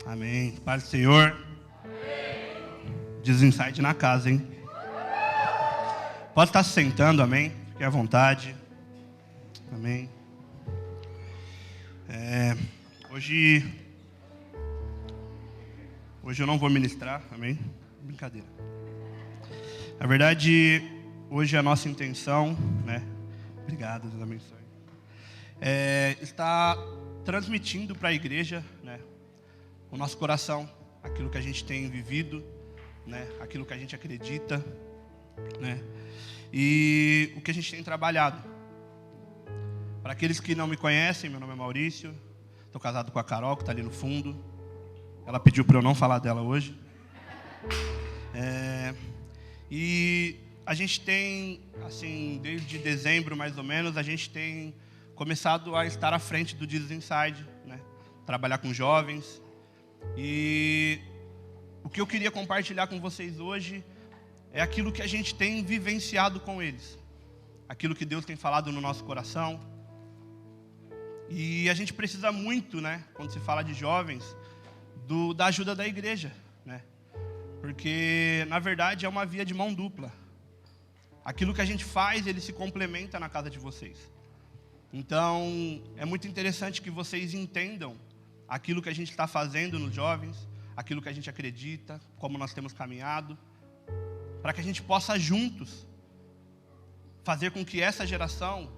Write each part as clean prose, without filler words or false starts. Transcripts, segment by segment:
Amém. Paz do Senhor. Diz Inside na casa, hein? Pode estar se sentando, amém? Fique à vontade. Amém. Hoje eu não vou ministrar, amém? Brincadeira. Na verdade, hoje a nossa intenção, né? Obrigado, Deus abençoe. Está transmitindo para a igreja, né? O nosso coração, aquilo que a gente tem vivido, né? Aquilo que a gente acredita, né? E o que a gente tem trabalhado. Para aqueles que não me conhecem, meu nome é Maurício. Estou casado com a Carol, que está ali no fundo. Ela pediu para eu não falar dela hoje. E a gente tem, assim, desde dezembro mais ou menos, a gente tem começado a estar à frente do Jesus Inside, né? Trabalhar com jovens. E o que eu queria compartilhar com vocês hoje é aquilo que a gente tem vivenciado com eles. Aquilo que Deus tem falado no nosso coração. E a gente precisa muito, né, quando se fala de jovens, da ajuda da igreja, né? Porque, na verdade, é uma via de mão dupla. Aquilo que a gente faz, ele se complementa na casa de vocês. Então, é muito interessante que vocês entendam aquilo que a gente está fazendo nos jovens, aquilo que a gente acredita, como nós temos caminhado, para que a gente possa juntos fazer com que essa geração,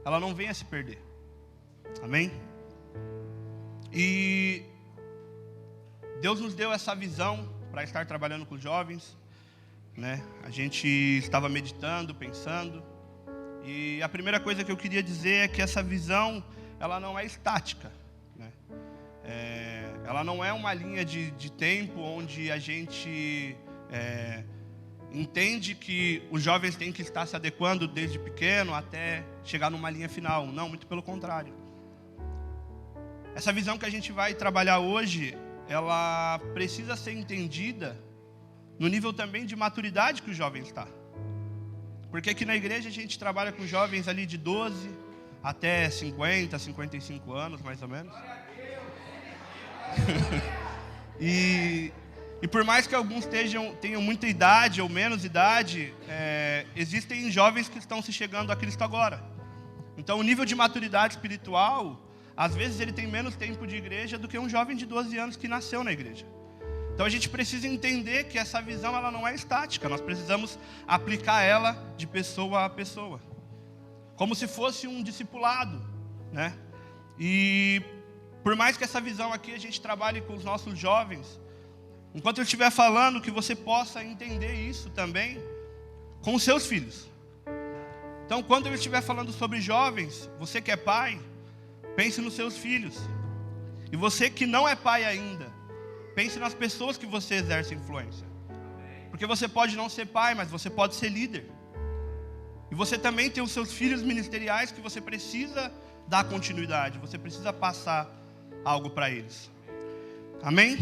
ela não venha se perder. Amém? E Deus nos deu essa visão para estar trabalhando com os jovens, né? A gente estava meditando, pensando, e a primeira coisa que eu queria dizer é que essa visão, ela não é estática, né? Ela não é uma linha de tempo onde a gente entende que os jovens têm que estar se adequando desde pequeno até chegar numa linha final. Não, muito pelo contrário. Essa visão que a gente vai trabalhar hoje, ela precisa ser entendida no nível também de maturidade que o jovem está. Porque aqui na igreja a gente trabalha com jovens ali de 12 até 50, 55 anos, mais ou menos. E por mais que alguns tenham muita idade ou menos idade, existem jovens que estão se chegando a Cristo agora. Então o nível de maturidade espiritual, às vezes ele tem menos tempo de igreja do que um jovem de 12 anos que nasceu na igreja. Então a gente precisa entender que essa visão, ela não é estática. Nós precisamos aplicar ela de pessoa a pessoa, como se fosse um discipulado, né? E por mais que essa visão aqui a gente trabalhe com os nossos jovens, enquanto eu estiver falando, que você possa entender isso também com os seus filhos. Então quando eu estiver falando sobre jovens, você que é pai, pense nos seus filhos. E você que não é pai ainda, pense nas pessoas que você exerce influência. Porque você pode não ser pai, mas você pode ser líder. E você também tem os seus filhos ministeriais que você precisa dar continuidade. Você precisa passar algo para eles. Amém?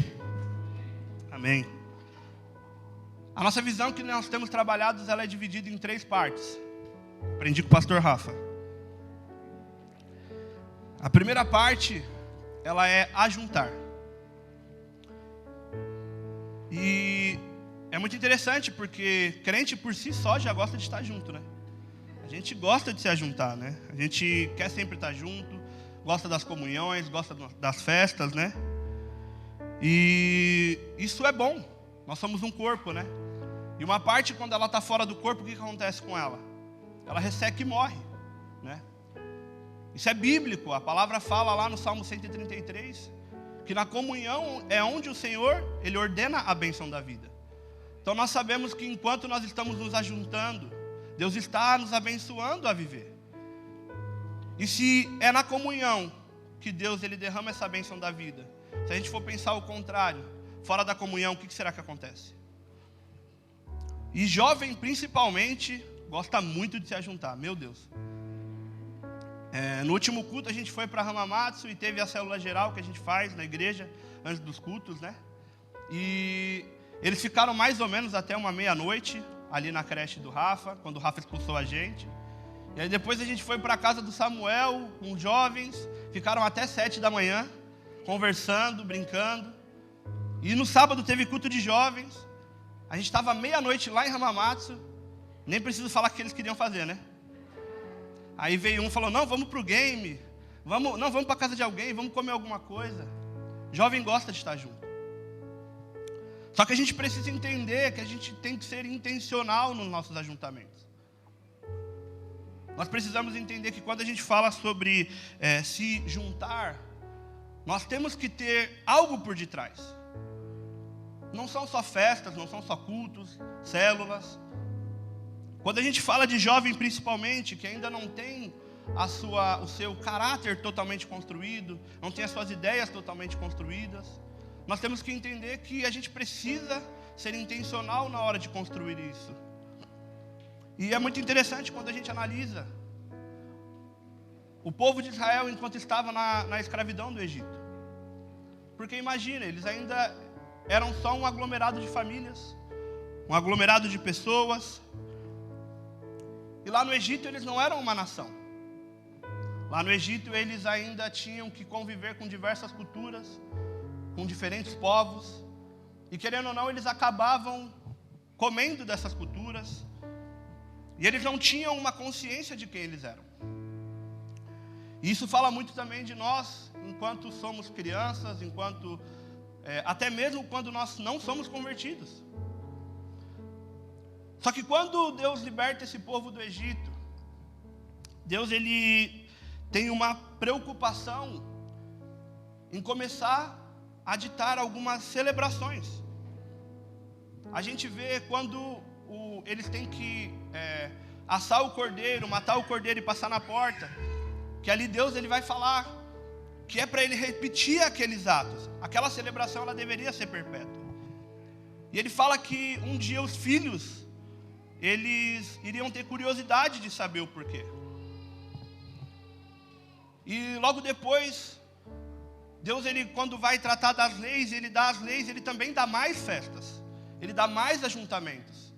Amém. A nossa visão que nós temos trabalhado, ela é dividida em 3 partes. Aprendi com o pastor Rafa. A primeira parte, ela é ajuntar. E é muito interessante porque crente por si só já gosta de estar junto, né? A gente gosta de se ajuntar, né? A gente quer sempre estar junto, gosta das comunhões, gosta das festas, né? E isso é bom. Nós somos um corpo, né? E uma parte, quando ela está fora do corpo, o que acontece com ela? Ela resseca e morre, né? Isso é bíblico, a palavra fala lá no Salmo 133, que na comunhão é onde o Senhor, Ele ordena a bênção da vida. Então nós sabemos que enquanto nós estamos nos ajuntando, Deus está nos abençoando a viver. E se é na comunhão que Deus, Ele derrama essa bênção da vida, se a gente for pensar o contrário, fora da comunhão, o que será que acontece? E jovem principalmente gosta muito de se ajuntar, meu Deus. No último culto a gente foi para Hamamatsu e teve a célula geral que a gente faz na igreja antes dos cultos, né? E eles ficaram mais ou menos até uma meia-noite ali na creche do Rafa, quando o Rafa expulsou a gente. E aí depois a gente foi para a casa do Samuel com os jovens, ficaram até 7 da manhã, conversando, brincando. E no sábado teve culto de jovens. A gente estava meia-noite lá em Hamamatsu. Nem preciso falar o que eles queriam fazer, né? Aí veio um e falou, não, vamos pro game. Vamos para casa de alguém, vamos comer alguma coisa. Jovem gosta de estar junto. Só que a gente precisa entender que a gente tem que ser intencional nos nossos ajuntamentos. Nós precisamos entender que quando a gente fala sobre se juntar, nós temos que ter algo por detrás. Não são só festas, não são só cultos, células. Quando a gente fala de jovem principalmente, que ainda não tem o seu caráter totalmente construído, não tem as suas ideias totalmente construídas, nós temos que entender que a gente precisa ser intencional na hora de construir isso. E é muito interessante quando a gente analisa o povo de Israel enquanto estava na escravidão do Egito. Porque imagina, eles ainda eram só um aglomerado de famílias, um aglomerado de pessoas. E lá no Egito eles não eram uma nação. Lá no Egito eles ainda tinham que conviver com diversas culturas, com diferentes povos. E querendo ou não, eles acabavam comendo dessas culturas. E eles não tinham uma consciência de quem eles eram. E isso fala muito também de nós, enquanto somos crianças, até mesmo quando nós não somos convertidos. Só que quando Deus liberta esse povo do Egito, Deus ele tem uma preocupação em começar a ditar algumas celebrações. A gente vê quando eles têm que assar o cordeiro, matar o cordeiro e passar na porta, que ali Deus ele vai falar que é para ele repetir aqueles atos. Aquela celebração ela deveria ser perpétua. E ele fala que um dia os filhos eles iriam ter curiosidade de saber o porquê. E logo depois, Deus, ele, quando vai tratar das leis, ele dá as leis, ele também dá mais festas. Ele dá mais ajuntamentos.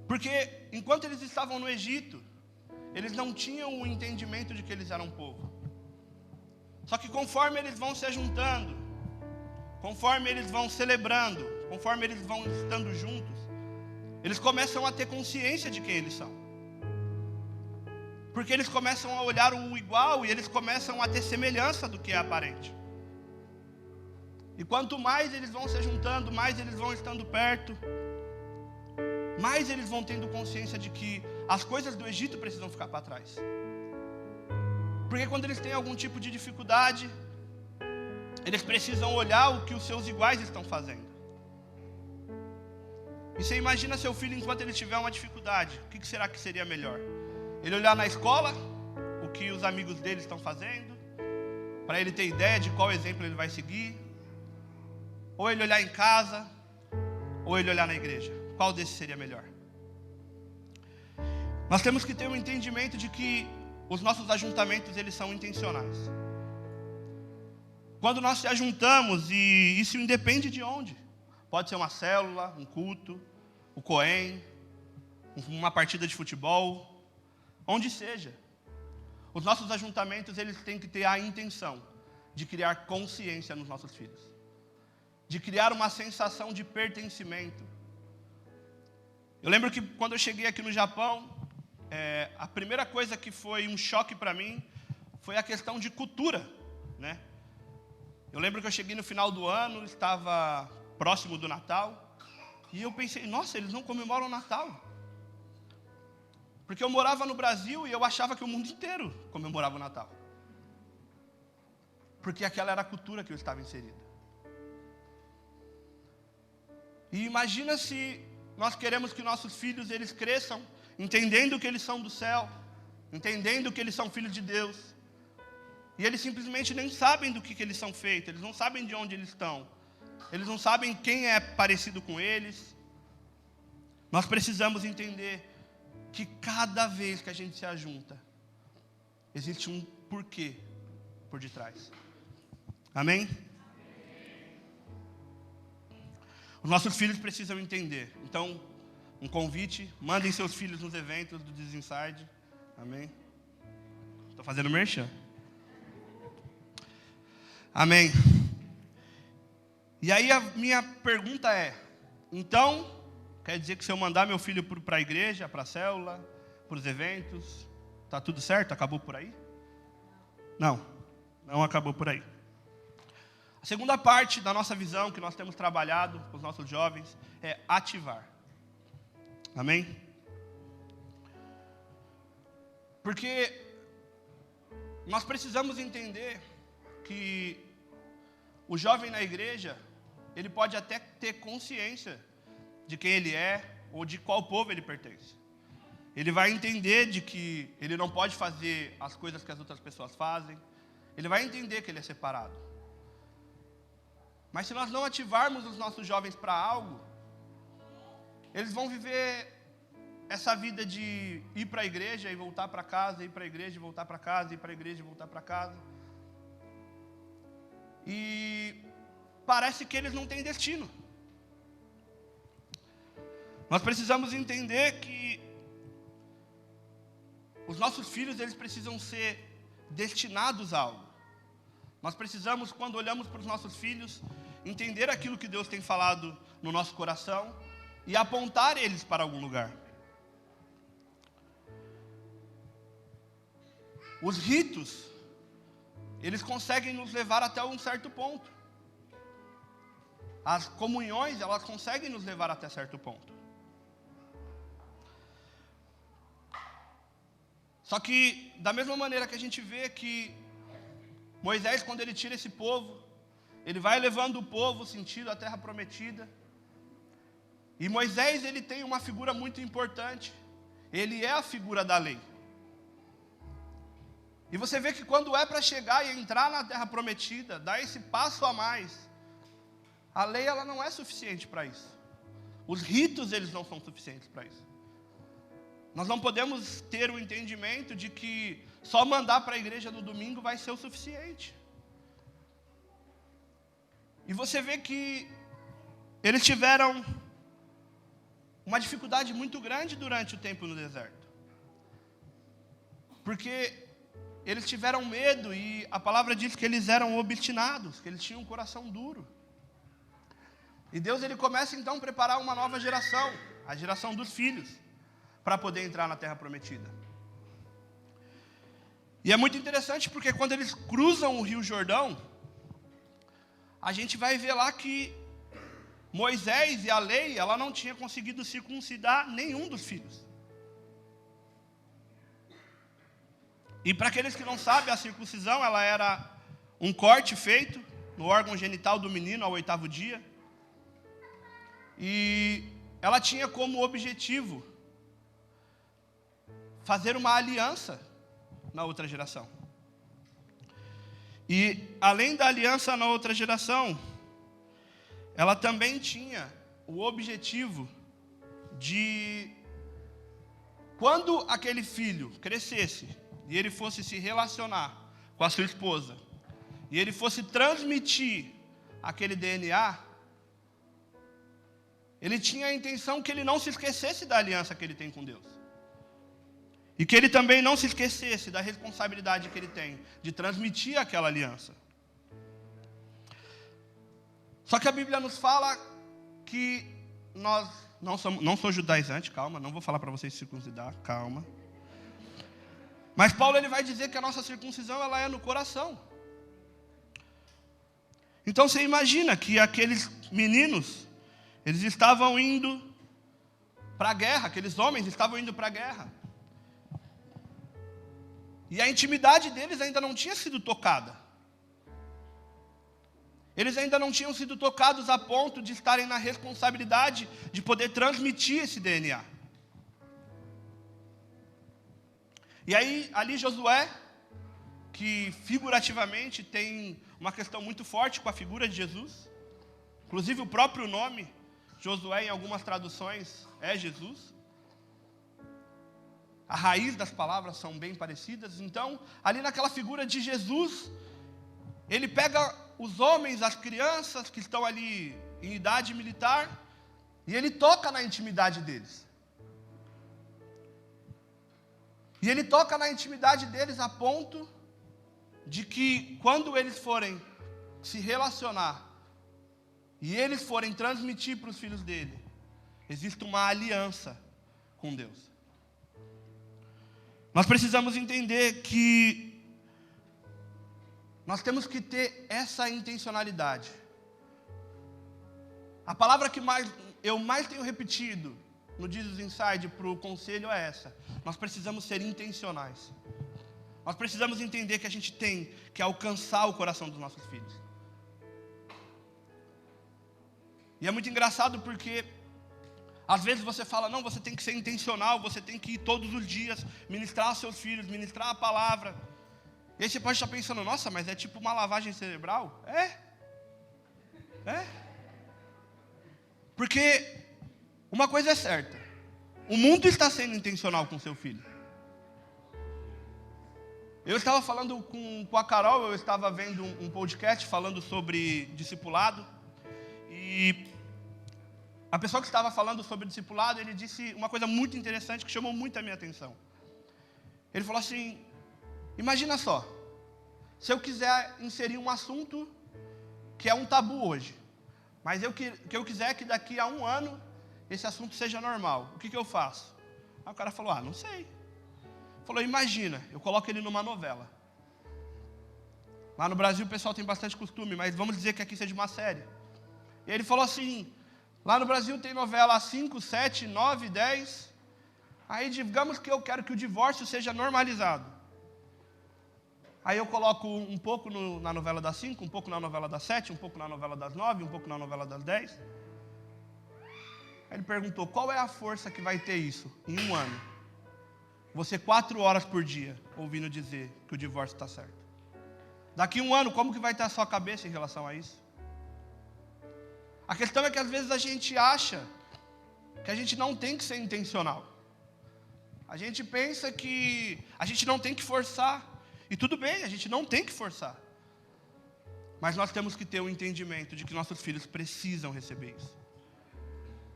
Porque enquanto eles estavam no Egito, eles não tinham o entendimento de que eles eram povo. Só que conforme eles vão se ajuntando, conforme eles vão celebrando, conforme eles vão estando juntos, eles começam a ter consciência de quem eles são. Porque eles começam a olhar o igual e eles começam a ter semelhança do que é aparente. E quanto mais eles vão se juntando, mais eles vão estando perto, mais eles vão tendo consciência de que as coisas do Egito precisam ficar para trás. Porque quando eles têm algum tipo de dificuldade, eles precisam olhar o que os seus iguais estão fazendo. E você imagina seu filho enquanto ele tiver uma dificuldade, o que será que seria melhor? Ele olhar na escola o que os amigos dele estão fazendo, para ele ter ideia de qual exemplo ele vai seguir, ou ele olhar em casa, ou ele olhar na igreja. Qual desses seria melhor? Nós temos que ter um entendimento de que os nossos ajuntamentos eles são intencionais. Quando nós se ajuntamos, e isso independe de onde, pode ser uma célula, um culto, o Cohen, uma partida de futebol, onde seja. Os nossos ajuntamentos eles têm que ter a intenção de criar consciência nos nossos filhos, de criar uma sensação de pertencimento. Eu lembro que quando eu cheguei aqui no Japão, a primeira coisa que foi um choque para mim foi a questão de cultura, né? Eu lembro que eu cheguei no final do ano, estava próximo do Natal, e eu pensei, nossa, eles não comemoram o Natal. Porque eu morava no Brasil e eu achava que o mundo inteiro comemorava o Natal. Porque aquela era a cultura que eu estava inserida. E imagina se nós queremos que nossos filhos eles cresçam entendendo que eles são do céu, entendendo que eles são filhos de Deus. E eles simplesmente nem sabem do que eles são feitos, eles não sabem de onde eles estão. Eles não sabem quem é parecido com eles. Nós precisamos entender que cada vez que a gente se ajunta, existe um porquê por detrás. Amém? Os nossos filhos precisam entender. Então, um convite, mandem seus filhos nos eventos do This Inside. Amém? Estou fazendo merchan. Amém. E aí a minha pergunta é, então, quer dizer que se eu mandar meu filho para a igreja, para a célula, para os eventos, está tudo certo? Acabou por aí? Não, não acabou por aí. A segunda parte da nossa visão que nós temos trabalhado com os nossos jovens é ativar. Amém? Porque nós precisamos entender que o jovem na igreja, ele pode até ter consciência de quem ele é ou de qual povo ele pertence. Ele vai entender de que ele não pode fazer as coisas que as outras pessoas fazem. Ele vai entender que ele é separado. Mas se nós não ativarmos os nossos jovens para algo, eles vão viver essa vida de ir para a igreja e voltar para casa, ir para a igreja e voltar para casa, ir para a igreja e voltar para casa. E parece que eles não têm destino. Nós precisamos entender que os nossos filhos, eles precisam ser destinados a algo. Nós precisamos, quando olhamos para os nossos filhos, entender aquilo que Deus tem falado no nosso coração e apontar eles para algum lugar. Os ritos, eles conseguem nos levar até um certo ponto. As comunhões, elas conseguem nos levar até certo ponto. Só que, da mesma maneira que a gente vê que Moisés, quando ele tira esse povo, ele vai levando o povo sentido à terra prometida. E Moisés, ele tem uma figura muito importante. Ele é a figura da lei. E você vê que quando é para chegar e entrar na terra prometida, dar esse passo a mais, a lei, ela não é suficiente para isso. Os ritos, eles não são suficientes para isso. Nós não podemos ter o entendimento de que só mandar para a igreja no domingo vai ser o suficiente. E você vê que eles tiveram uma dificuldade muito grande durante o tempo no deserto. Porque eles tiveram medo e a palavra diz que eles eram obstinados, que eles tinham um coração duro. E Deus, ele começa então a preparar uma nova geração, a geração dos filhos, para poder entrar na terra prometida. E é muito interessante porque quando eles cruzam o Rio Jordão, a gente vai ver lá que Moisés e a lei, ela não tinha conseguido circuncidar nenhum dos filhos. E para aqueles que não sabem, a circuncisão, ela era um corte feito no órgão genital do menino ao 8º dia. E ela tinha como objetivo fazer uma aliança na outra geração. E além da aliança na outra geração, ela também tinha o objetivo de, quando aquele filho crescesse e ele fosse se relacionar com a sua esposa, e ele fosse transmitir aquele DNA, ele tinha a intenção que ele não se esquecesse da aliança que ele tem com Deus. E que ele também não se esquecesse da responsabilidade que ele tem de transmitir aquela aliança. Só que a Bíblia nos fala que nós não sou judaizante, calma, não vou falar para vocês circuncidar, calma. Mas Paulo, ele vai dizer que a nossa circuncisão, ela é no coração. Então você imagina que aqueles meninos, eles estavam indo para a guerra, aqueles homens estavam indo para a guerra. E a intimidade deles ainda não tinha sido tocada. Eles ainda não tinham sido tocados a ponto de estarem na responsabilidade de poder transmitir esse DNA. E aí, ali Josué, que figurativamente tem uma questão muito forte com a figura de Jesus. Inclusive o próprio nome, Josué, em algumas traduções, é Jesus. A raiz das palavras são bem parecidas. Então, ali naquela figura de Jesus, ele pega os homens, as crianças que estão ali em idade militar, e ele toca na intimidade deles. E ele toca na intimidade deles a ponto de que, quando eles forem se relacionar e eles forem transmitir para os filhos dele, existe uma aliança com Deus. Nós precisamos entender que nós temos que ter essa intencionalidade. A palavra que eu mais tenho repetido no Jesus Inside para o conselho é essa: nós precisamos ser intencionais. Nós precisamos entender que a gente tem que alcançar o coração dos nossos filhos. E é muito engraçado porque às vezes você fala, não, você tem que ser intencional, você tem que ir todos os dias ministrar aos seus filhos, ministrar a palavra. E aí você pode estar pensando, nossa, mas é tipo uma lavagem cerebral? É. Porque uma coisa é certa, o mundo está sendo intencional com seu filho. Eu estava falando com a Carol, eu estava vendo um podcast falando sobre discipulado, e a pessoa que estava falando sobre discipulado, ele disse uma coisa muito interessante que chamou muito a minha atenção. Ele falou assim, imagina só, se eu quiser inserir um assunto que é um tabu hoje, mas que eu quiser que daqui a 1 ano esse assunto seja normal, o que eu faço? Aí o cara falou, não sei. Falou, imagina, eu coloco ele numa novela. Lá no Brasil o pessoal tem bastante costume, mas vamos dizer que aqui seja uma série. E ele falou assim, lá no Brasil tem novela 5, 7, 9, 10. Aí digamos que eu quero que o divórcio seja normalizado. Aí eu coloco um pouco na novela das 5, um pouco na novela das 7, um pouco na novela das 9, um pouco na novela das 10. Aí ele perguntou, qual é a força que vai ter isso em 1 ano? Você 4 horas por dia ouvindo dizer que o divórcio está certo. Daqui 1 ano, como que vai estar a sua cabeça em relação a isso? A questão é que às vezes a gente acha que a gente não tem que ser intencional. A gente pensa que a gente não tem que forçar. E tudo bem, a gente não tem que forçar. Mas nós temos que ter o entendimento de que nossos filhos precisam receber isso.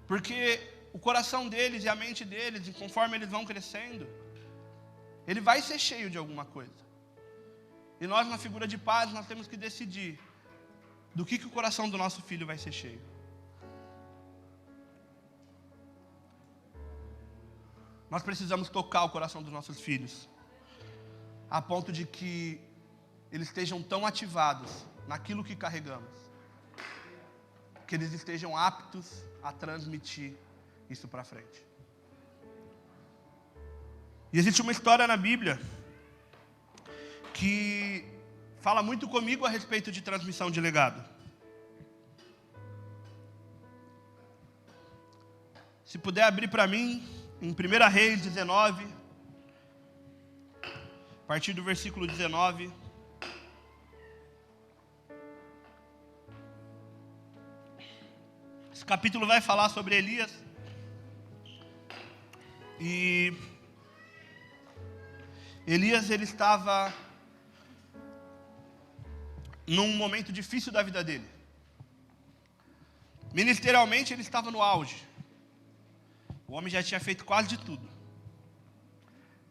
Porque o coração deles e a mente deles, conforme eles vão crescendo, ele vai ser cheio de alguma coisa. E nós, na figura de pais, nós temos que decidir do que o coração do nosso filho vai ser cheio. Nós precisamos tocar o coração dos nossos filhos, a ponto de que eles estejam tão ativados naquilo que carregamos, que eles estejam aptos a transmitir isso para frente. E existe uma história na Bíblia que fala muito comigo a respeito de transmissão de legado. Se puder abrir para mim, em 1 Reis 19, a partir do versículo 19. Esse capítulo vai falar sobre Elias. E Elias, ele estava num momento difícil da vida dele. Ministerialmente, ele estava no auge. O homem já tinha feito quase de tudo.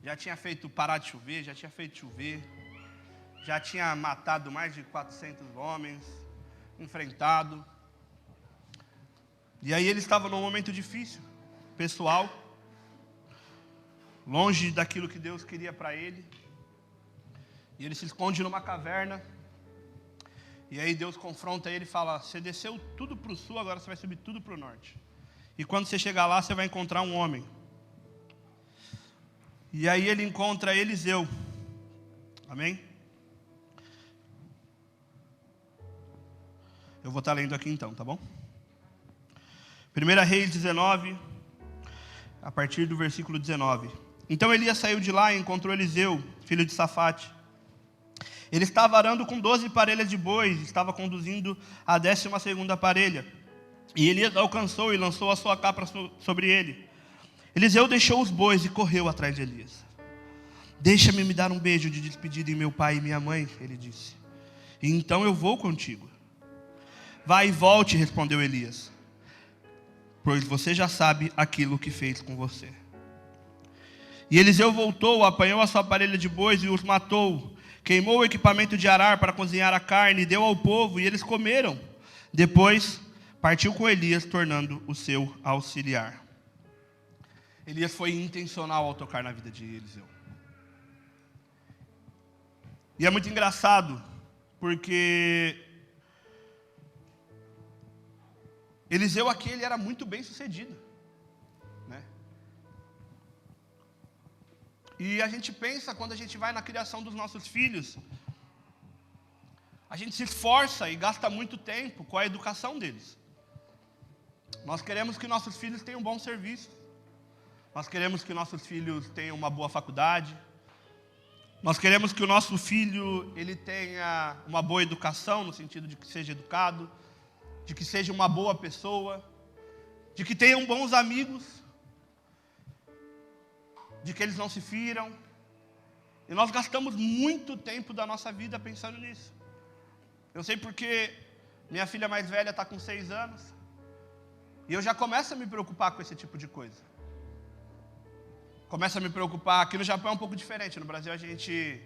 Já tinha feito parar de chover, já tinha feito chover. Já tinha matado mais de 400 homens, enfrentado. E aí ele estava num momento difícil, pessoal, longe daquilo que Deus queria para ele. E ele se esconde numa caverna. E aí Deus confronta ele e fala, você desceu tudo para o sul, agora você vai subir tudo para o norte. E quando você chegar lá, você vai encontrar um homem. E aí ele encontra Eliseu. Amém? Eu vou estar lendo aqui então, tá bom? 1 Reis 19, a partir do versículo 19. Então Elias saiu de lá e encontrou Eliseu, filho de Safate. Ele estava arando com 12 parelhas de bois, estava conduzindo a 12ª parelha. E Elias alcançou e lançou a sua capa sobre ele. Eliseu deixou os bois e correu atrás de Elias. Deixa-me me dar um beijo de despedida em meu pai e minha mãe, ele disse. E então eu vou contigo. Vai e volte, respondeu Elias, pois você já sabe aquilo que fez com você. E Eliseu voltou, apanhou a sua parelha de bois e os matou. Queimou o equipamento de arar para cozinhar a carne, deu ao povo e eles comeram. Depois partiu com Elias, tornando o seu auxiliar. Elias foi intencional ao tocar na vida de Eliseu. E é muito engraçado, porque Eliseu aqui, ele era muito bem sucedido, né? E a gente pensa, quando a gente vai na criação dos nossos filhos, a gente se esforça e gasta muito tempo com a educação deles. Nós queremos que nossos filhos tenham um bom serviço. Nós queremos que nossos filhos tenham uma boa faculdade. Nós queremos que o nosso filho ele tenha uma boa educação, no sentido de que seja educado, de que seja uma boa pessoa, de que tenham bons amigos, de que eles não se firam. E nós gastamos muito tempo da nossa vida pensando nisso. Eu sei porque minha filha mais velha está com 6 anos, e eu já começo a me preocupar com esse tipo de coisa. Começa a me preocupar. Aqui no Japão é um pouco diferente. No Brasil a gente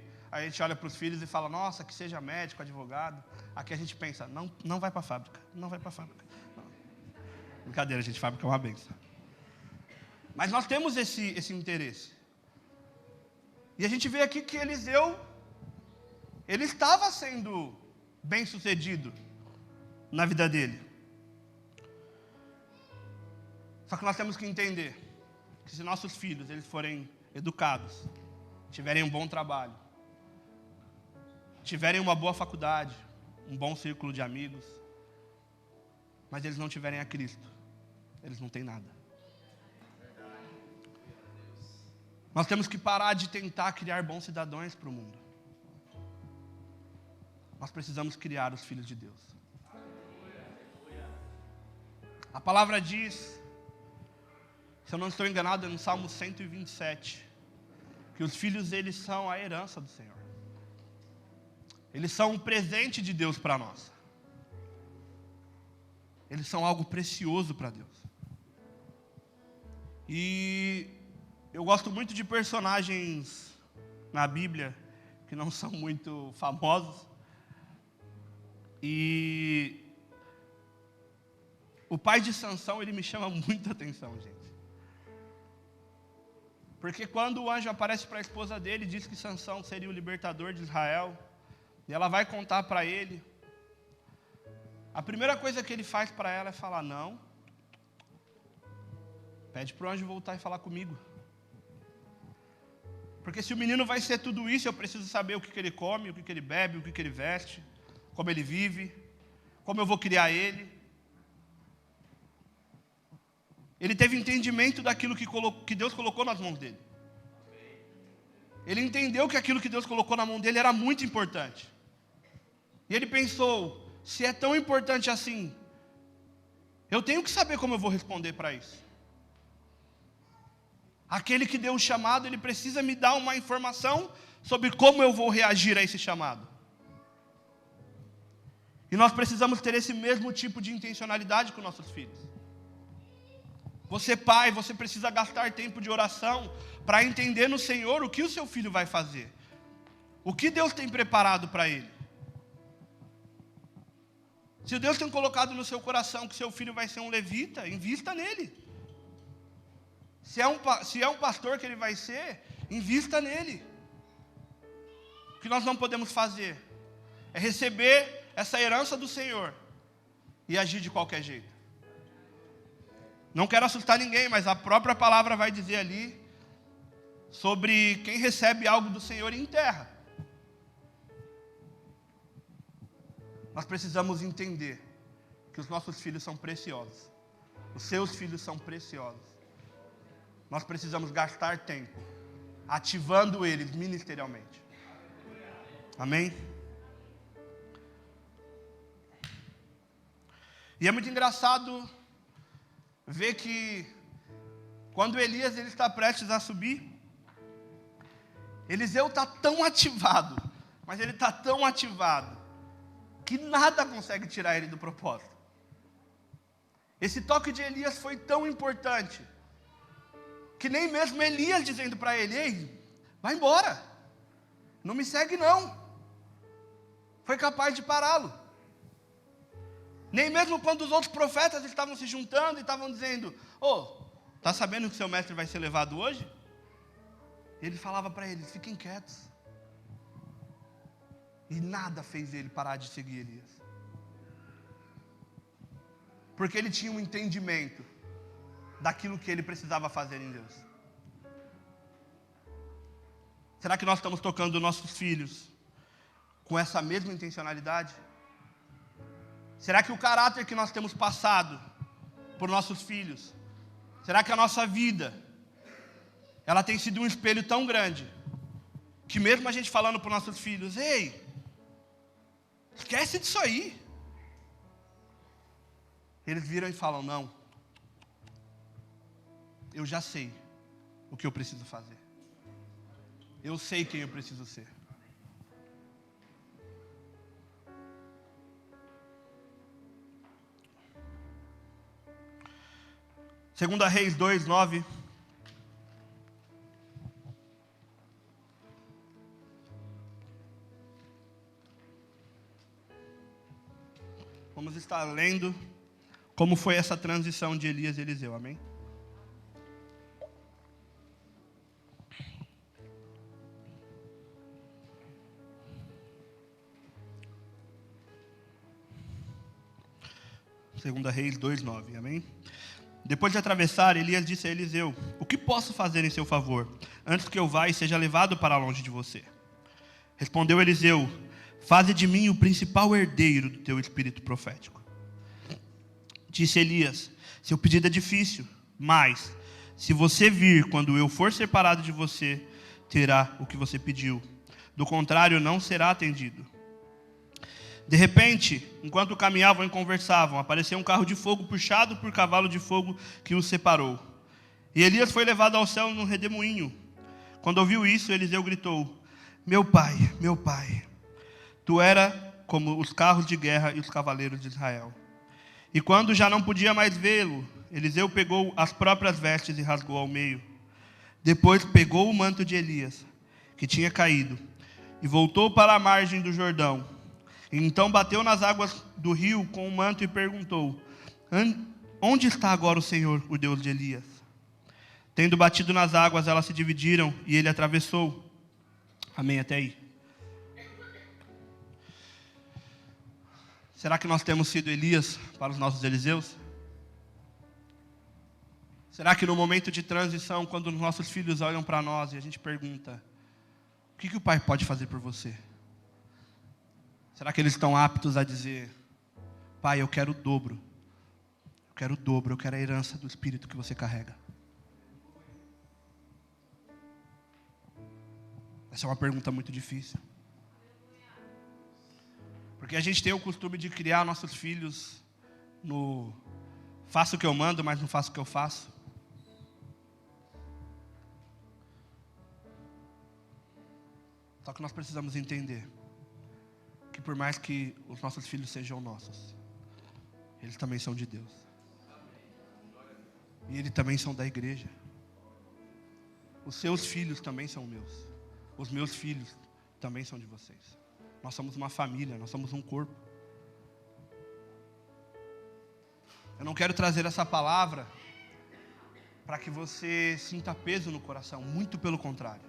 olha para os filhos e fala, nossa, que seja médico, advogado. Aqui a gente pensa, não vai para a fábrica, não vai para a fábrica. Não. Brincadeira, gente, fábrica é uma benção. Mas nós temos esse interesse. E a gente vê aqui que Eliseu, ele estava sendo bem sucedido na vida dele. Só que nós temos que entender que se nossos filhos eles forem educados, tiverem um bom trabalho, tiverem uma boa faculdade, um bom círculo de amigos, mas eles não tiverem a Cristo, eles não têm nada. Nós temos que parar de tentar criar bons cidadãos para o mundo. Nós precisamos criar os filhos de Deus. A palavra diz, se eu não estou enganado, é no Salmo 127, que os filhos deles são a herança do Senhor. Eles são um presente de Deus para nós. Eles são algo precioso para Deus. E eu gosto muito de personagens na Bíblia que não são muito famosos. E o pai de Sansão, ele me chama muita atenção, gente. Porque quando o anjo aparece para a esposa dele, diz que Sansão seria o libertador de Israel, e ela vai contar para ele, a primeira coisa que ele faz para ela é falar, não, pede para o anjo voltar e falar comigo. Porque se o menino vai ser tudo isso, eu preciso saber o que ele come, o que ele bebe, o que ele veste, como ele vive, como eu vou criar ele. Ele teve entendimento daquilo que Deus colocou nas mãos dele. Ele entendeu que aquilo que Deus colocou na mão dele era muito importante. E ele pensou, se é tão importante assim, eu tenho que saber como eu vou responder para isso. Aquele que deu o chamado, ele precisa me dar uma informação sobre como eu vou reagir a esse chamado. E nós precisamos ter esse mesmo tipo de intencionalidade com nossos filhos. Você, pai, você precisa gastar tempo de oração para entender no Senhor o que o seu filho vai fazer. O que Deus tem preparado para ele. Se Deus tem colocado no seu coração que seu filho vai ser um levita, invista nele. Se é um pastor que ele vai ser, invista nele. O que nós não podemos fazer é receber essa herança do Senhor e agir de qualquer jeito. Não quero assustar ninguém, mas a própria palavra vai dizer ali sobre quem recebe algo do Senhor e enterra. Nós precisamos entender que os nossos filhos são preciosos. Os seus filhos são preciosos. Nós precisamos gastar tempo ativando eles ministerialmente. Amém? E é muito engraçado ver que quando Elias ele está prestes a subir, Eliseu está tão ativado, mas ele está tão ativado, que nada consegue tirar ele do propósito. Esse toque de Elias foi tão importante, que nem mesmo Elias dizendo para ele, ei, vai embora, não me segue não, foi capaz de pará-lo. Nem mesmo quando os outros profetas estavam se juntando e estavam dizendo: tá sabendo que seu mestre vai ser levado hoje? Ele falava para eles: fiquem quietos. E nada fez ele parar de seguir Elias. Porque ele tinha um entendimento daquilo que ele precisava fazer em Deus. Será que nós estamos tocando nossos filhos com essa mesma intencionalidade? Será que o caráter que nós temos passado por nossos filhos, será que a nossa vida, ela tem sido um espelho tão grande, que mesmo a gente falando para os nossos filhos: ei, esquece disso aí, eles viram e falam: não, eu já sei o que eu preciso fazer. Eu sei quem eu preciso ser. Segunda Reis 2:9. Vamos estar lendo como foi essa transição de Elias e Eliseu, amém? Segunda Reis 2:9, amém? Depois de atravessar, Elias disse a Eliseu: o que posso fazer em seu favor, antes que eu vá e seja levado para longe de você? Respondeu Eliseu: faze de mim o principal herdeiro do teu espírito profético. Disse Elias: seu pedido é difícil, mas se você vir quando eu for separado de você, terá o que você pediu. Do contrário, não será atendido. De repente, enquanto caminhavam e conversavam, apareceu um carro de fogo puxado por cavalo de fogo que os separou. E Elias foi levado ao céu num redemoinho. Quando ouviu isso, Eliseu gritou: meu pai, tu era como os carros de guerra e os cavaleiros de Israel. E quando já não podia mais vê-lo, Eliseu pegou as próprias vestes e rasgou ao meio. Depois pegou o manto de Elias, que tinha caído, e voltou para a margem do Jordão. E então bateu nas águas do rio com o manto e perguntou: onde está agora o Senhor, o Deus de Elias? Tendo batido nas águas, elas se dividiram e ele atravessou. Amém, até aí. Será que nós temos sido Elias para os nossos Eliseus? Será que no momento de transição, quando os nossos filhos olham para nós e a gente pergunta: o que o pai pode fazer por você? Será que eles estão aptos a dizer: pai, eu quero o dobro. Eu quero o dobro, eu quero a herança do Espírito que você carrega? Essa é uma pergunta muito difícil. Porque a gente tem o costume de criar nossos filhos no faço o que eu mando, mas não faço o que eu faço. Só que nós precisamos entender que por mais que os nossos filhos sejam nossos, eles também são de Deus. E eles também são da igreja. Os seus filhos também são meus. Os meus filhos também são de vocês. Nós somos uma família, nós somos um corpo. Eu não quero trazer essa palavra para que você sinta peso no coração, muito pelo contrário.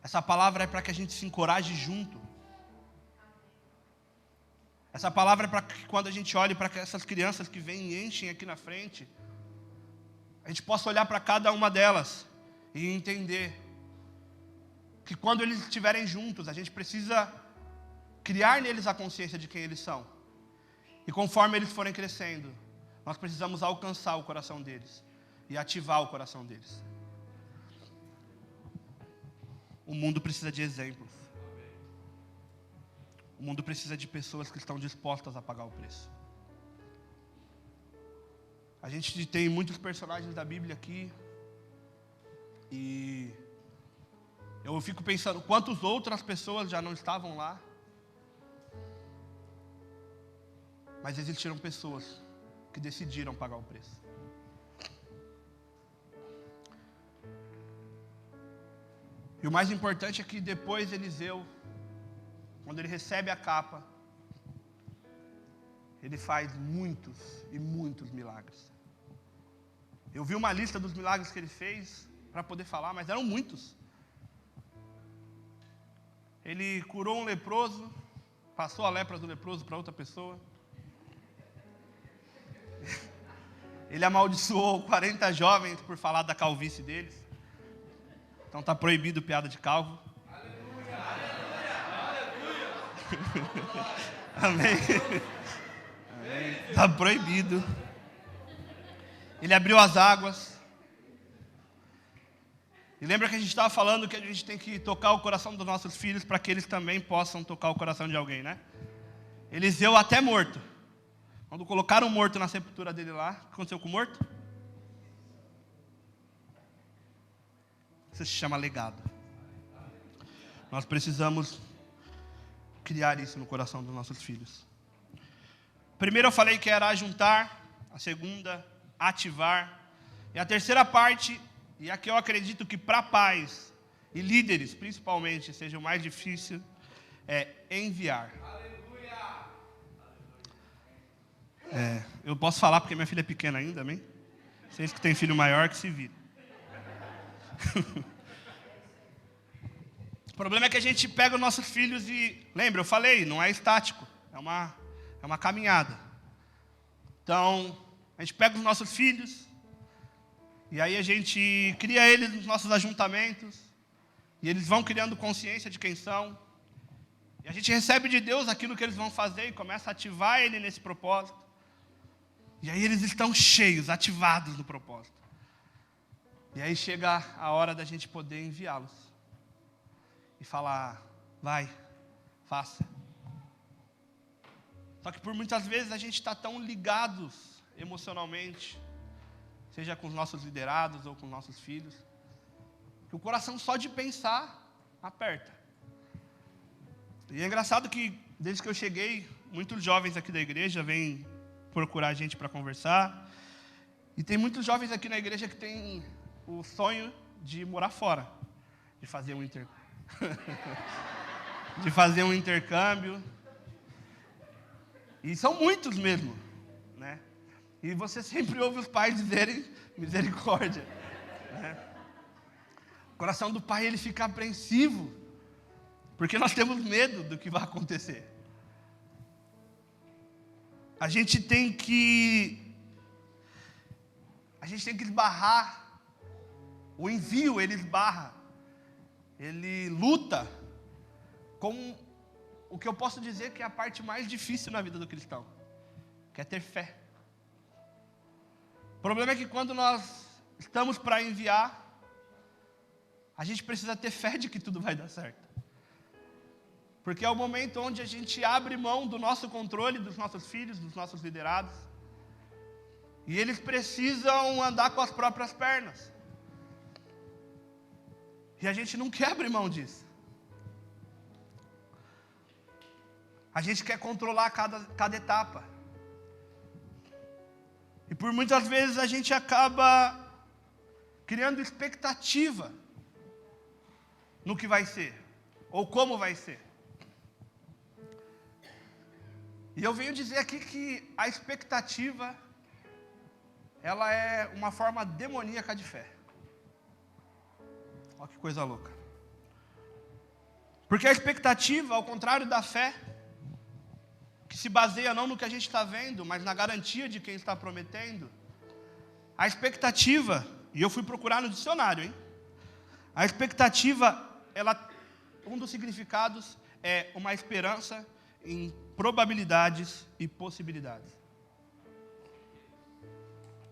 Essa palavra é para que a gente se encoraje junto. Essa palavra é para que quando a gente olhe para essas crianças que vêm e enchem aqui na frente, a gente possa olhar para cada uma delas e entender que quando eles estiverem juntos, a gente precisa criar neles a consciência de quem eles são. E conforme eles forem crescendo, nós precisamos alcançar o coração deles e ativar o coração deles. O mundo precisa de exemplos. O mundo precisa de pessoas que estão dispostas a pagar o preço. A gente tem muitos personagens da Bíblia aqui. E eu fico pensando quantas outras pessoas já não estavam lá. Mas existiram pessoas que decidiram pagar o preço. E o mais importante é que depois Eliseu, quando ele recebe a capa, Ele faz muitos e muitos milagres. Eu vi uma lista dos milagres que ele fez para poder falar, mas eram muitos. Ele curou um leproso, passou a lepra do leproso para outra pessoa. Ele amaldiçoou 40 jovens por falar da calvície deles. Então está proibido piada de calvo. Aleluia, aleluia, aleluia. Amém. Está proibido. Ele abriu as águas. E lembra que a gente estava falando que a gente tem que tocar o coração dos nossos filhos para que eles também possam tocar o coração de alguém, né? Eliseu até morto. Quando colocaram o morto na sepultura dele lá, o que aconteceu com o morto? Isso se chama legado. Nós precisamos criar isso no coração dos nossos filhos. Primeiro eu falei que era ajuntar, a segunda, ativar. E a terceira parte, e a que eu acredito que para pais e líderes, principalmente, seja o mais difícil, é enviar. Eu posso falar porque minha filha é pequena ainda, amém? Vocês que têm filho maior, que se virem. O problema é que a gente pega os nossos filhos e... Lembra, eu falei, não é estático, é uma caminhada. Então, a gente pega os nossos filhos, e aí a gente cria eles nos nossos ajuntamentos, e eles vão criando consciência de quem são, e a gente recebe de Deus aquilo que eles vão fazer, e começa a ativar ele nesse propósito. E aí eles estão cheios, ativados no propósito. E aí chega a hora da gente poder enviá-los. E falar, vai, faça. Só que por muitas vezes a gente está tão ligados emocionalmente, seja com os nossos liderados ou com os nossos filhos, que o coração só de pensar aperta. E é engraçado que desde que eu cheguei, muitos jovens aqui da igreja vêm procurar a gente para conversar. E tem muitos jovens aqui na igreja que têm o sonho de morar fora, de fazer um de fazer um intercâmbio. E são muitos mesmo, né? E você sempre ouve os pais dizerem misericórdia, né? O coração do pai, ele fica apreensivo, porque nós temos medo do que vai acontecer. A gente tem que esbarrar. O envio, ele esbarra. Ele luta com o que eu posso dizer que é a parte mais difícil na vida do cristão, que é ter fé. O problema é que quando nós estamos para enviar, a gente precisa ter fé de que tudo vai dar certo. Porque é o momento onde a gente abre mão do nosso controle, dos nossos filhos, dos nossos liderados. E eles precisam andar com as próprias pernas. E a gente não quer abrir mão disso. A gente quer controlar cada etapa. E por muitas vezes a gente acaba criando expectativa no que vai ser, ou como vai ser. E eu venho dizer aqui que a expectativa, ela é uma forma demoníaca de fé. Olha que coisa louca. Porque a expectativa, ao contrário da fé, que se baseia não no que a gente está vendo, mas na garantia de quem está prometendo, a expectativa, e eu fui procurar no dicionário, hein? A expectativa, um dos significados é uma esperança em probabilidades e possibilidades.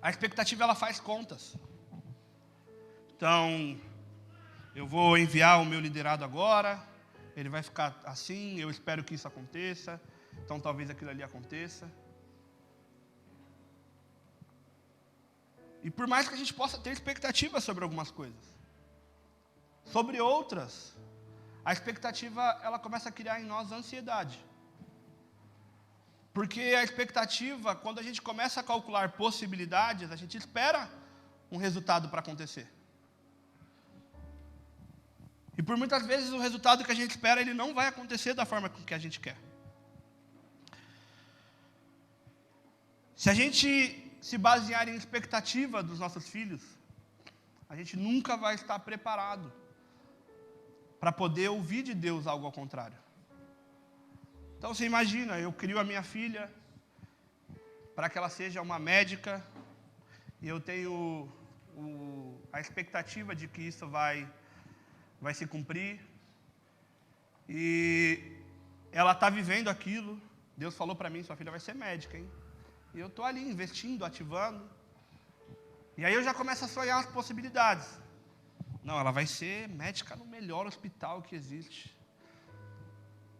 A expectativa, ela faz contas. Então, eu vou enviar o meu liderado agora, ele vai ficar assim, eu espero que isso aconteça, então talvez aquilo ali aconteça. E por mais que a gente possa ter expectativa sobre algumas coisas, sobre outras, a expectativa, ela começa a criar em nós ansiedade. Porque a expectativa, quando a gente começa a calcular possibilidades, a gente espera um resultado para acontecer. E por muitas vezes o resultado que a gente espera, ele não vai acontecer da forma que a gente quer. Se a gente se basear em expectativa dos nossos filhos, a gente nunca vai estar preparado para poder ouvir de Deus algo ao contrário. Então você imagina, eu crio a minha filha para que ela seja uma médica, e eu tenho a expectativa de que isso vai se cumprir, e ela está vivendo aquilo. Deus falou para mim, sua filha vai ser médica, hein? E eu estou ali investindo, ativando, e aí eu já começo a sonhar as possibilidades. Não, ela vai ser médica no melhor hospital que existe.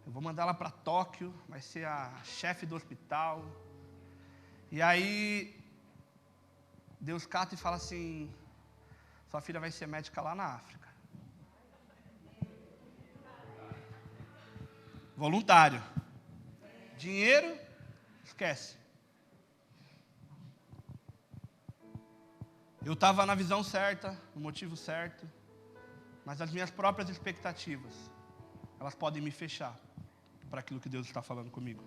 Eu vou mandar ela para Tóquio, vai ser a chefe do hospital. E aí, Deus cata e fala assim, sua filha vai ser médica lá na África. Voluntário. Dinheiro, esquece. Eu estava na visão certa, no motivo certo, mas as minhas próprias expectativas, elas podem me fechar para aquilo que Deus está falando comigo.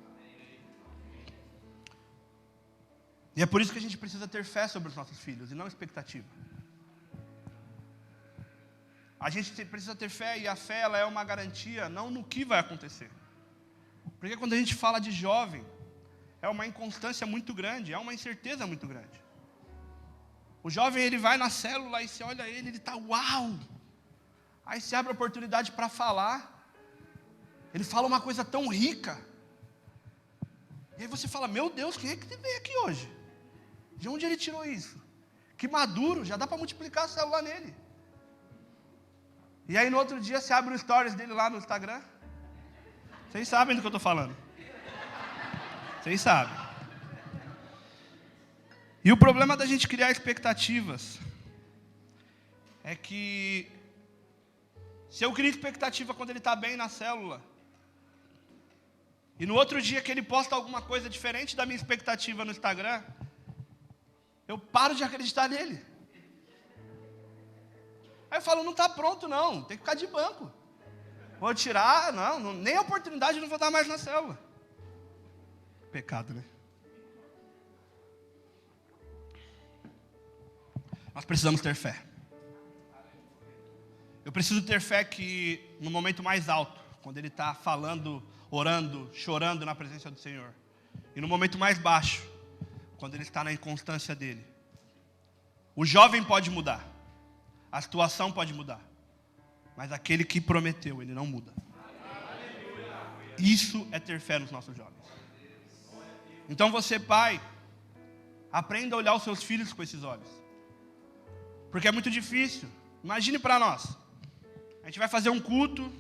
E é por isso que a gente precisa ter fé sobre os nossos filhos, e não expectativa. A gente precisa ter fé, e a fé ela é uma garantia, não no que vai acontecer. Porque quando a gente fala de jovem, é uma inconstância muito grande, é uma incerteza muito grande. O jovem, ele vai na célula e você olha ele está uau! Aí se abre a oportunidade para falar, ele fala uma coisa tão rica, e aí você fala, meu Deus, quem é que veio aqui hoje? De onde ele tirou isso? Que maduro, já dá para multiplicar a célula nele. E aí no outro dia você abre o stories dele lá no Instagram. Vocês sabem do que eu estou falando. Vocês sabem. E o problema da gente criar expectativas é que se eu crio expectativa quando ele está bem na célula, e no outro dia que ele posta alguma coisa diferente da minha expectativa no Instagram, eu paro de acreditar nele. Aí eu falo, não está pronto não, tem que ficar de banco. Vou tirar, não, nem a oportunidade não vou dar mais na célula. Pecado, né? Nós precisamos ter fé. Eu preciso ter fé que no momento mais alto, quando ele está falando, orando, chorando na presença do Senhor, e no momento mais baixo, quando ele está na inconstância dele, o jovem pode mudar, a situação pode mudar, mas aquele que prometeu, ele não muda. Isso é ter fé nos nossos jovens. Então você, pai, aprenda a olhar os seus filhos com esses olhos, porque é muito difícil. Imagine para nós, a gente vai fazer um culto,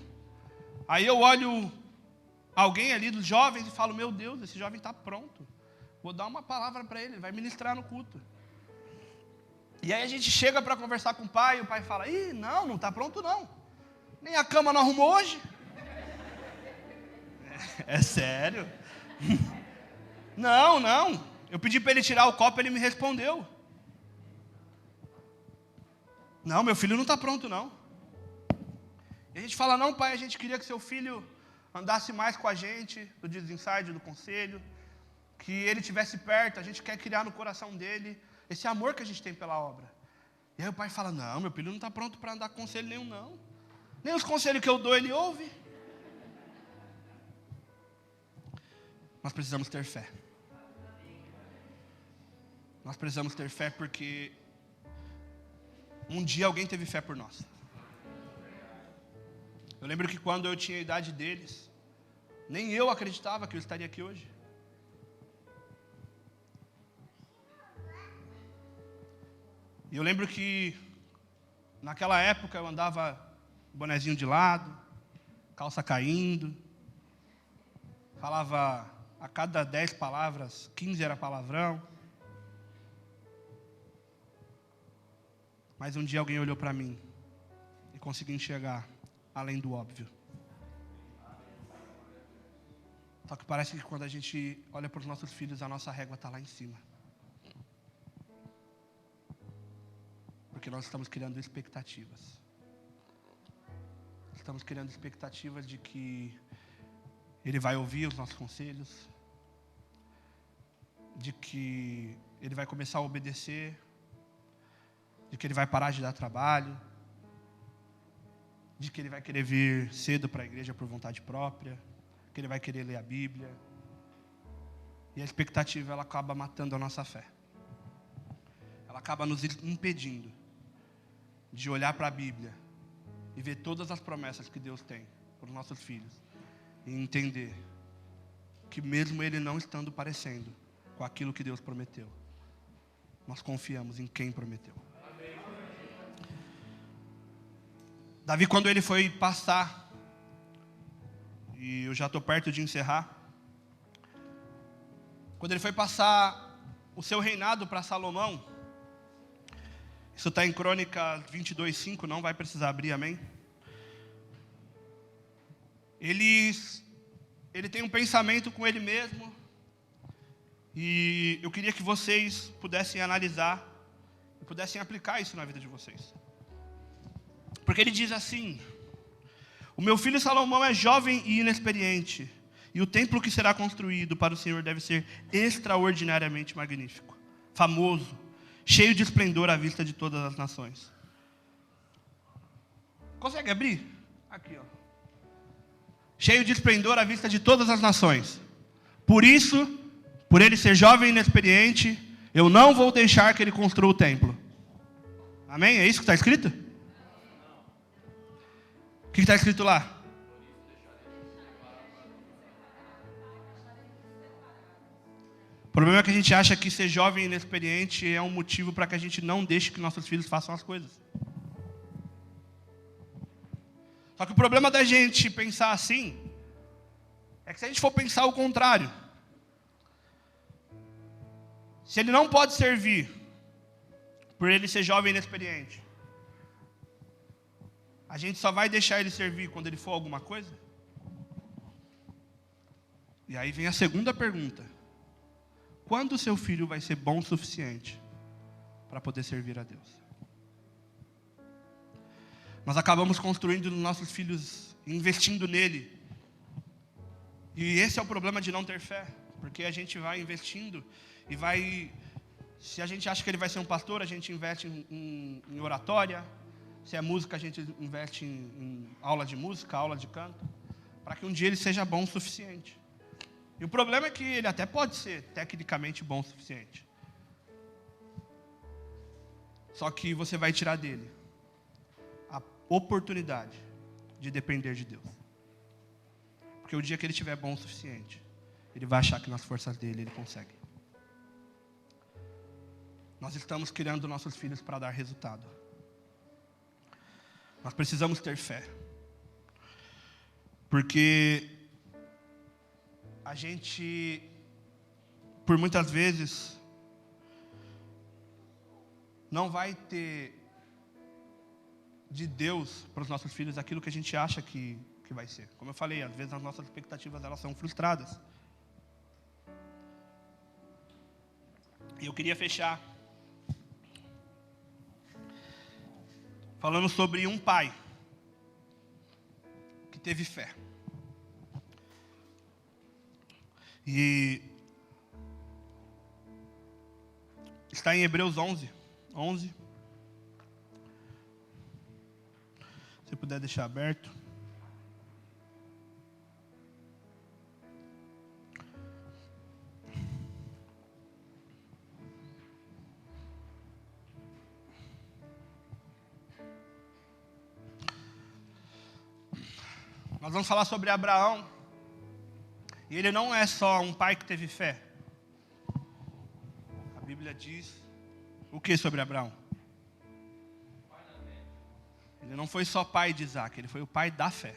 aí eu olho alguém ali dos jovens e falo, meu Deus, esse jovem está pronto, vou dar uma palavra para ele, ele vai ministrar no culto. E aí a gente chega para conversar com o pai, e o pai fala, não está pronto não, nem a cama não arrumou hoje. É sério? Não, eu pedi para ele tirar o copo, ele me respondeu. Não, meu filho não está pronto não. E a gente fala, não pai, a gente queria que seu filho andasse mais com a gente, do Desinside, do conselho, que ele estivesse perto, a gente quer criar no coração dele esse amor que a gente tem pela obra. E aí o pai fala, não, meu filho não está pronto para andar com conselho nenhum não. Nem os conselhos que eu dou ele ouve. Nós precisamos ter fé. Nós precisamos ter fé porque um dia alguém teve fé por nós. Eu lembro que quando eu tinha a idade deles, nem eu acreditava que eu estaria aqui hoje. E eu lembro que naquela época eu andava bonezinho de lado, calça caindo, falava a cada 10 palavras, 15 era palavrão. Mas um dia alguém olhou para mim e conseguiu enxergar além do óbvio. Só que parece que quando a gente olha para os nossos filhos, a nossa régua está lá em cima. Porque nós estamos criando expectativas. Estamos criando expectativas de que ele vai ouvir os nossos conselhos. de que ele vai começar a obedecer, de que ele vai parar de dar trabalho, de que ele vai querer vir cedo para a igreja por vontade própria, que ele vai querer ler a Bíblia. E a expectativa, ela acaba matando a nossa fé. Ela acaba nos impedindo de olhar para a Bíblia e ver todas as promessas que Deus tem para os nossos filhos. E entender que mesmo ele não estando parecendo com aquilo que Deus prometeu, nós confiamos em quem prometeu. Davi, quando ele foi passar, e eu já estou perto de encerrar, quando ele foi passar o seu reinado para Salomão, isso está em Crônicas 22:5, não vai precisar abrir, amém? Ele tem um pensamento com ele mesmo, e eu queria que vocês pudessem analisar e pudessem aplicar isso na vida de vocês. Porque ele diz assim: o meu filho Salomão é jovem e inexperiente, e o templo que será construído para o Senhor deve ser extraordinariamente magnífico, famoso, cheio de esplendor à vista de todas as nações. Consegue abrir? Aqui, ó. Cheio de esplendor à vista de todas as nações. Por isso, por ele ser jovem e inexperiente, eu não vou deixar que ele construa o templo. Amém? É isso que está escrito? O que está escrito lá? O problema é que a gente acha que ser jovem e inexperiente é um motivo para que a gente não deixe que nossos filhos façam as coisas. Só que o problema da gente pensar assim é que se a gente for pensar o contrário, se ele não pode servir por ele ser jovem e inexperiente, a gente só vai deixar ele servir quando ele for alguma coisa? E aí vem a segunda pergunta: quando o seu filho vai ser bom o suficiente para poder servir a Deus? Nós acabamos construindo nos nossos filhos, investindo nele. E esse é o problema de não ter fé. Porque a gente vai investindo e vai... Se a gente acha que ele vai ser um pastor, a gente investe em oratória. Se é música, a gente investe em aula de música, aula de canto, para que um dia ele seja bom o suficiente. E o problema é que ele até pode ser tecnicamente bom o suficiente. Só que você vai tirar dele a oportunidade de depender de Deus. Porque o dia que ele tiver bom o suficiente, ele vai achar que nas forças dele ele consegue. Nós estamos criando nossos filhos para dar resultado. Nós precisamos ter fé. Porque a gente, por muitas vezes, não vai ter de Deus para os nossos filhos aquilo que a gente acha que vai ser. Como eu falei, às vezes as nossas expectativas elas são frustradas. E eu queria fechar falando sobre um pai que teve fé. E está em Hebreus 11. Se puder deixar aberto. Nós vamos falar sobre Abraão. E ele não é só um pai que teve fé. A Bíblia diz o que sobre Abraão? Ele não foi só pai de Isaac, ele foi o pai da fé.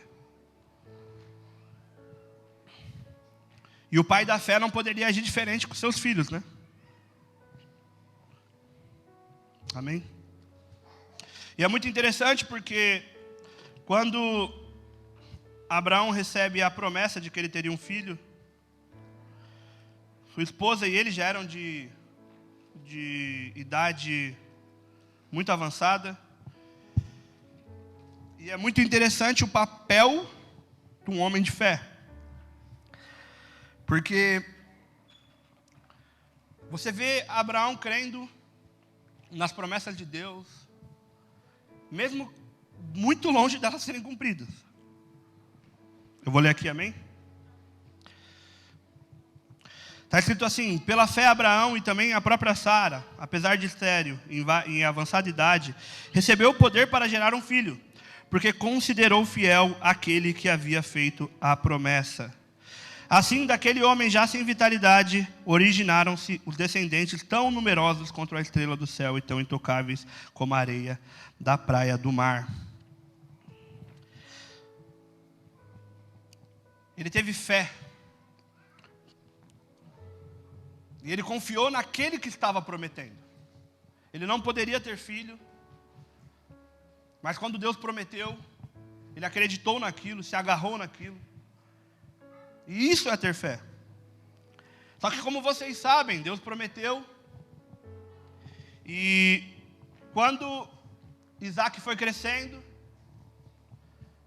E o pai da fé não poderia agir diferente com seus filhos, né? Amém? E é muito interessante porque quando Abraão recebe a promessa de que ele teria um filho, sua esposa e ele já eram de idade muito avançada. E é muito interessante o papel de um homem de fé. Porque Você vê Abraão crendo nas promessas de Deus, mesmo muito longe delas serem cumpridas. Eu vou ler aqui, amém? Está escrito assim: pela fé Abraão e também a própria Sara, apesar de estéril, em avançada idade, recebeu o poder para gerar um filho, porque considerou fiel aquele que havia feito a promessa. Assim, daquele homem já sem vitalidade, originaram-se os descendentes tão numerosos quanto a estrela do céu e tão intocáveis como a areia da praia do mar. Ele teve fé. E ele confiou naquele que estava prometendo. Ele não poderia ter filho, mas quando Deus prometeu, ele acreditou naquilo, se agarrou naquilo. E isso é ter fé. Só que, como vocês sabem, Deus prometeu. E quando Isaac foi crescendo,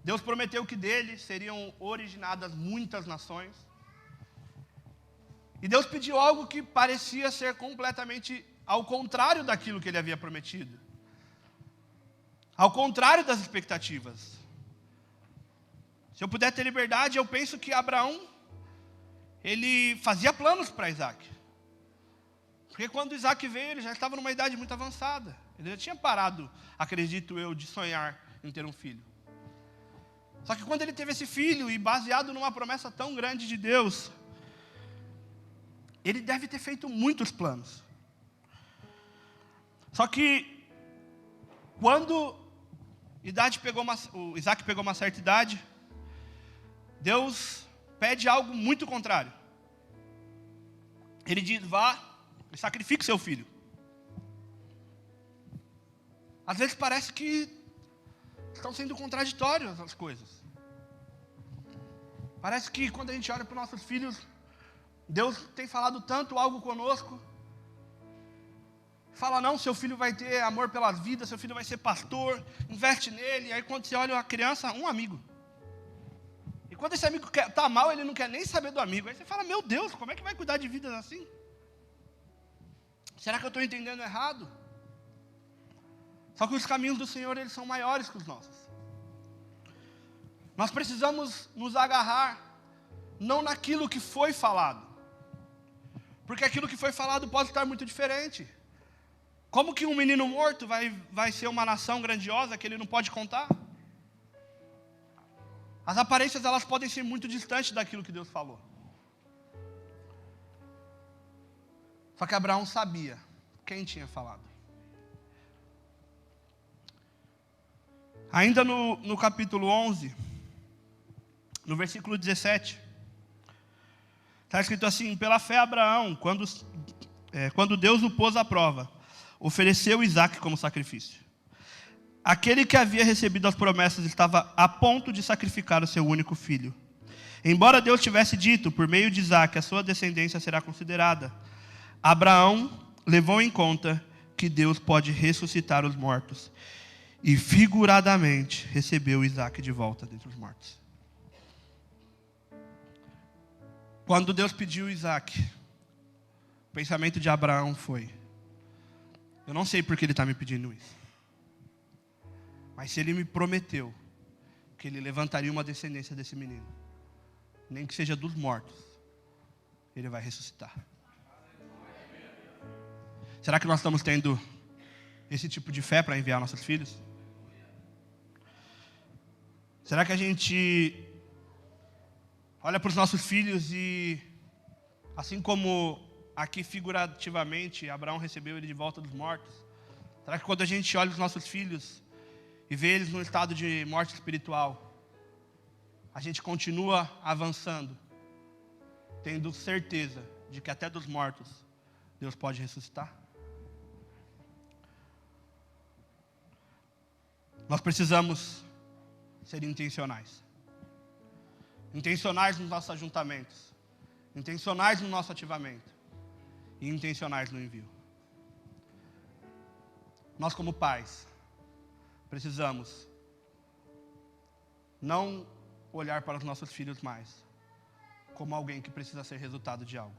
Deus prometeu que dele seriam originadas muitas nações. E Deus pediu algo que parecia ser completamente ao contrário daquilo que ele havia prometido. Ao contrário das expectativas. Se eu puder ter liberdade, eu penso que Abraão, ele fazia planos para Isaac. Porque quando Isaac veio, ele já estava numa idade muito avançada. Ele já tinha parado, acredito eu, de sonhar em ter um filho. Só que quando ele teve esse filho, e baseado numa promessa tão grande de Deus, ele deve ter feito muitos planos. Só que, quando o Isaac pegou uma certa idade, Deus pede algo muito contrário. Ele diz: vá e sacrifique seu filho. Às vezes parece que estão sendo contraditórias as coisas. Parece que quando a gente olha para os nossos filhos, Deus tem falado tanto algo conosco. Fala: não, seu filho vai ter amor pelas vidas, seu filho vai ser pastor, investe nele. Aí quando você olha a criança, um amigo. E quando esse amigo está mal, ele não quer nem saber do amigo. Aí você fala: meu Deus, como é que vai cuidar de vidas assim? Será que eu estou entendendo errado? Só que os caminhos do Senhor, eles são maiores que os nossos. Nós precisamos nos agarrar, não naquilo que foi falado. Porque aquilo que foi falado pode estar muito diferente. Como que um menino morto vai ser uma nação grandiosa que ele não pode contar? As aparências, elas podem ser muito distantes daquilo que Deus falou. Só que Abraão sabia quem tinha falado. Ainda no capítulo 11, no versículo 17, está escrito assim: pela fé Abraão, quando Deus o pôs à prova, ofereceu Isaac como sacrifício. Aquele que havia recebido as promessas estava a ponto de sacrificar o seu único filho. Embora Deus tivesse dito, por meio de Isaac, a sua descendência será considerada, Abraão levou em conta que Deus pode ressuscitar os mortos. E figuradamente recebeu Isaac de volta dentre os mortos. Quando Deus pediu Isaac, o pensamento de Abraão foi: eu não sei por que ele está me pedindo isso. Mas se ele me prometeu que ele levantaria uma descendência desse menino, nem que seja dos mortos, ele vai ressuscitar. Será que nós estamos tendo esse tipo de fé para enviar nossos filhos? Será que a gente olha para os nossos filhos e, assim como aqui figurativamente Abraão recebeu ele de volta dos mortos, será que quando a gente olha os nossos filhos e vê eles num estado de morte espiritual, a gente continua avançando, tendo certeza de que até dos mortos Deus pode ressuscitar? Nós precisamos ser intencionais. Intencionais nos nossos ajuntamentos, intencionais no nosso ativamento e intencionais no envio. Nós, como pais, precisamos não olhar para os nossos filhos mais como alguém que precisa ser resultado de algo,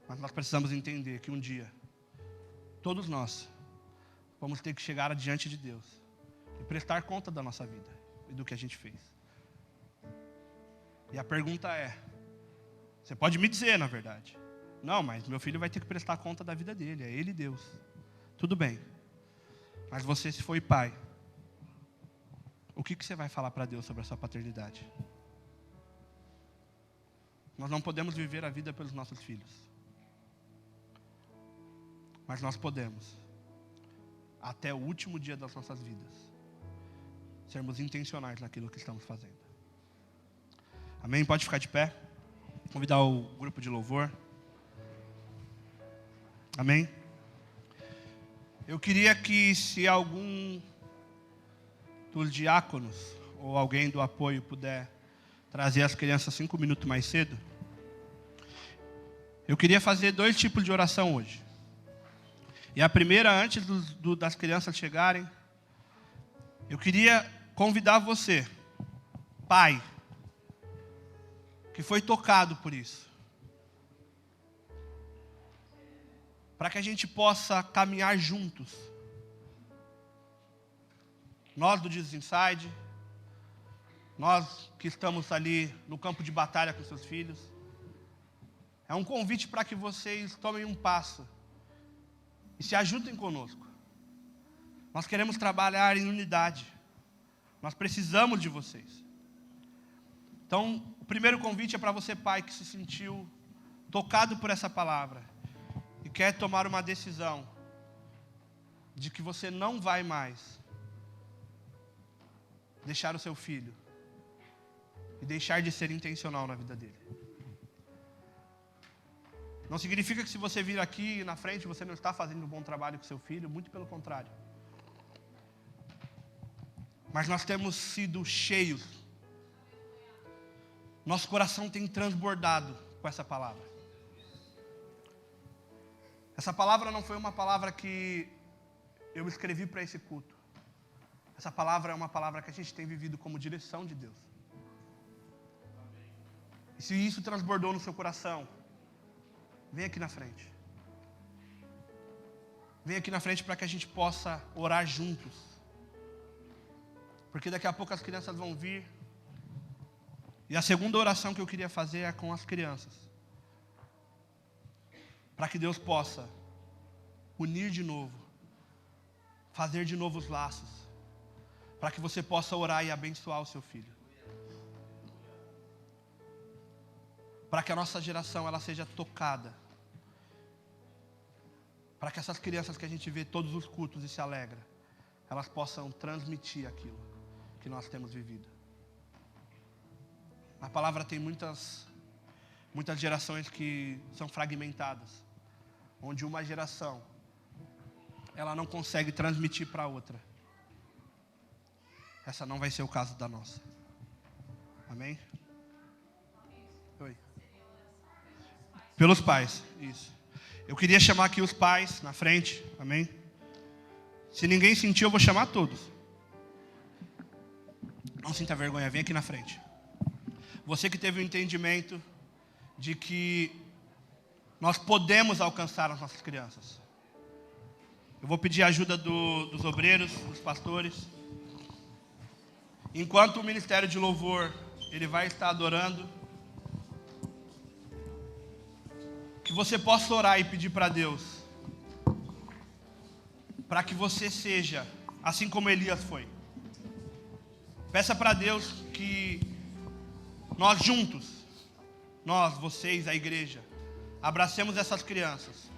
Mas nós precisamos entender que um dia, todos nós, vamos ter que chegar diante de Deus e prestar conta da nossa vida e do que a gente fez. E a pergunta é, você pode me dizer, na verdade, não, mas meu filho vai ter que prestar conta da vida dele, é ele Deus. Tudo bem, mas você, se foi pai, o que você vai falar para Deus sobre a sua paternidade? Nós não podemos viver a vida pelos nossos filhos, mas nós podemos, até o último dia das nossas vidas, sermos intencionais naquilo que estamos fazendo. Amém? Pode ficar de pé. Convidar o grupo de louvor. Amém? Eu queria que, se algum dos diáconos ou alguém do apoio puder trazer as crianças 5 minutos mais cedo, eu queria fazer 2 tipos de oração hoje. E a primeira, antes das crianças chegarem, eu queria convidar você, pai, que foi tocado por isso, para que a gente possa caminhar juntos. Nós do Jesus Inside, nós que estamos ali no campo de batalha com seus filhos, é um convite para que vocês tomem um passo e se ajudem conosco. Nós queremos trabalhar em unidade. Nós precisamos de vocês. Então, o primeiro convite é para você, pai, que se sentiu tocado por essa palavra e quer tomar uma decisão de que você não vai mais deixar o seu filho e deixar de ser intencional na vida dele. Não significa que se você vir aqui na frente você não está fazendo um bom trabalho com seu filho, muito pelo contrário. Mas nós temos sido cheios. Nosso coração tem transbordado com essa palavra. Essa palavra não foi uma palavra que eu escrevi para esse culto. Essa palavra é uma palavra que a gente tem vivido como direção de Deus. E se isso transbordou no seu coração, vem aqui na frente. Vem aqui na frente para que a gente possa orar juntos. Porque daqui a pouco as crianças vão vir. E a segunda oração que eu queria fazer é com as crianças. Para que Deus possa unir de novo. Fazer de novo os laços. Para que você possa orar e abençoar o seu filho. Para que a nossa geração ela seja tocada. Para que essas crianças que a gente vê todos os cultos e se alegra, elas possam transmitir aquilo que nós temos vivido. A palavra tem muitas gerações que são fragmentadas, onde uma geração ela não consegue transmitir para outra. Essa não vai ser o caso da nossa. Amém? Oi. Pelos pais, isso. Eu queria chamar aqui os pais na frente, amém? Se ninguém sentiu, eu vou chamar todos. Não sinta vergonha, vem aqui na frente. Você que teve o entendimento de que nós podemos alcançar as nossas crianças. Eu vou pedir a ajuda dos obreiros, dos pastores. Enquanto o ministério de louvor, ele vai estar adorando, que você possa orar e pedir para Deus, para que você seja assim como Elias foi. Peça para Deus que nós juntos, nós, vocês, a igreja, abracemos essas crianças